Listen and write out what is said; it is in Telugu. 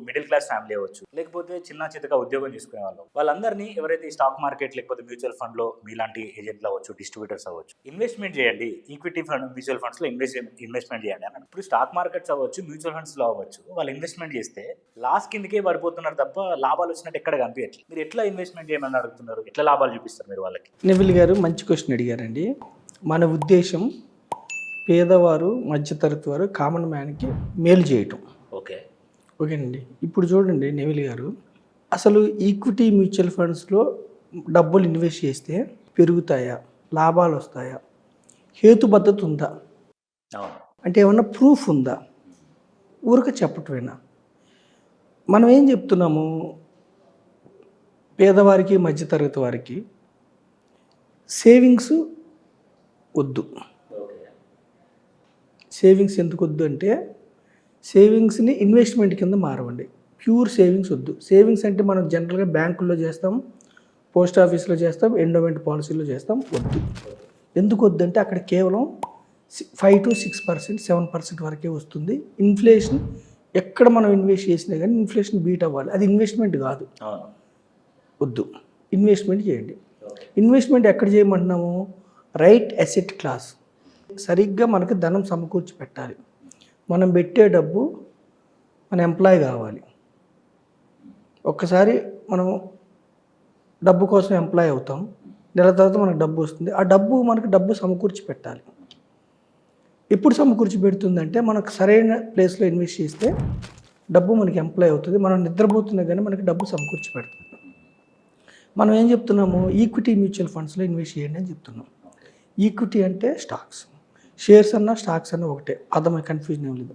మిడిల్ క్లాస్ ఫ్యామిలీ అవ్వచ్చు, లేకపోతే చిన్న చితగా ఉద్యోగం చేసుకునే వాళ్ళు, వాళ్ళందరినీ ఎవరైతే ఈ స్టాక్ మార్కెట్ లేకపోతే మ్యూచువల్ ఫండ్లో మీలాంటి ఏజెంట్లు అవ్వచ్చు, డిస్ట్రిబ్యూటర్స్ అవ్వచ్చు, ఇన్వెస్ట్మెంట్ చేయండి, ఈక్విటీ ఫండ్ మ్యూచువల్ ఫండ్స్లో ఇన్వెస్ట్మెంట్ చేయండి అన్నాడు. ఇప్పుడు స్టాక్ మార్కెట్స్ అవ్వచ్చు, మ్యూచువల్ ఫండ్స్లో అవ్వచ్చు, వాళ్ళు ఇన్వెస్ట్మెంట్ చేస్తే లాస్ కిందకే పడిపోతున్నారు తప్ప లాభాలు వచ్చినట్టు ఎక్కడ కనిపించట్లేదు. మీరు ఎట్లా ఇన్వెస్ట్మెంట్ చేయమని అడుగుతున్నారు? ఎట్లా లాభాలు చూపిస్తారు మీరు వాళ్ళకి? నెవిల్ గారు మంచి క్వశ్చన్ అడిగారండి. మన ఉద్దేశం పేదవారు, మధ్యతరగతి వారు, కామన్ మ్యాన్కి మేలు చేయటం. ఓకేనండి. ఇప్పుడు చూడండి నెవిల్ గారు, అసలు ఈక్విటీ మ్యూచువల్ ఫండ్స్లో డబ్బులు ఇన్వెస్ట్ చేస్తే పెరుగుతాయా, లాభాలు వస్తాయా, హేతుబద్ధత ఉందా అంటే ఏమన్నా ప్రూఫ్ ఉందా? ఊరిక చెప్పటమేనా? మనం ఏం చెప్తున్నాము, పేదవారికి, మధ్యతరగతి వారికి సేవింగ్స్ వద్దు. సేవింగ్స్ ఎందుకు వద్దు అంటే, సేవింగ్స్ని ఇన్వెస్ట్మెంట్ కింద మారవండి. ప్యూర్ సేవింగ్స్ వద్దు. సేవింగ్స్ అంటే మనం జనరల్గా బ్యాంకుల్లో చేస్తాం, పోస్ట్ ఆఫీస్లో చేస్తాం, ఎండోమెంట్ పాలసీలో చేస్తాం. వద్దు. ఎందుకు వద్దు అంటే అక్కడ కేవలం 5 to 6%, 7% వరకే వస్తుంది. ఇన్ఫ్లేషన్ ఎక్కడ మనం ఇన్వెస్ట్ చేసినా కానీ ఇన్ఫ్లేషన్ బీట్ అవ్వాలి. అది ఇన్వెస్ట్మెంట్ కాదు. వద్దు. ఇన్వెస్ట్మెంట్ చేయండి. ఇన్వెస్ట్మెంట్ ఎక్కడ చేయమంటున్నాము? Right asset class. సరిగ్గా మనకు ధనం సమకూర్చి పెట్టాలి. మనం పెట్టే డబ్బు మన ఎంప్లాయ్ కావాలి. ఒక్కసారి మనం డబ్బు కోసం ఎంప్లాయ్ అవుతాం, నెల తర్వాత మనకు డబ్బు వస్తుంది. ఆ డబ్బు మనకు డబ్బు సమకూర్చి పెట్టాలి. ఎప్పుడు సమకూర్చి పెడుతుందంటే మనకు సరైన ప్లేస్లో ఇన్వెస్ట్ చేస్తే డబ్బు మనకి ఎంప్లాయ్ అవుతుంది. మనం నిద్రపోతున్నా కానీ మనకి డబ్బు సమకూర్చి పెడుతుంది. మనం ఏం చెప్తున్నాము? ఈక్విటీ మ్యూచువల్ ఫండ్స్లో ఇన్వెస్ట్ చేయండి అని చెప్తున్నాం. ఈక్విటీ అంటే స్టాక్స్, షేర్స్ అన్నా స్టాక్స్ అన్నా ఒకటే, అర్థమై కన్ఫ్యూజన్ ఏం లేదు.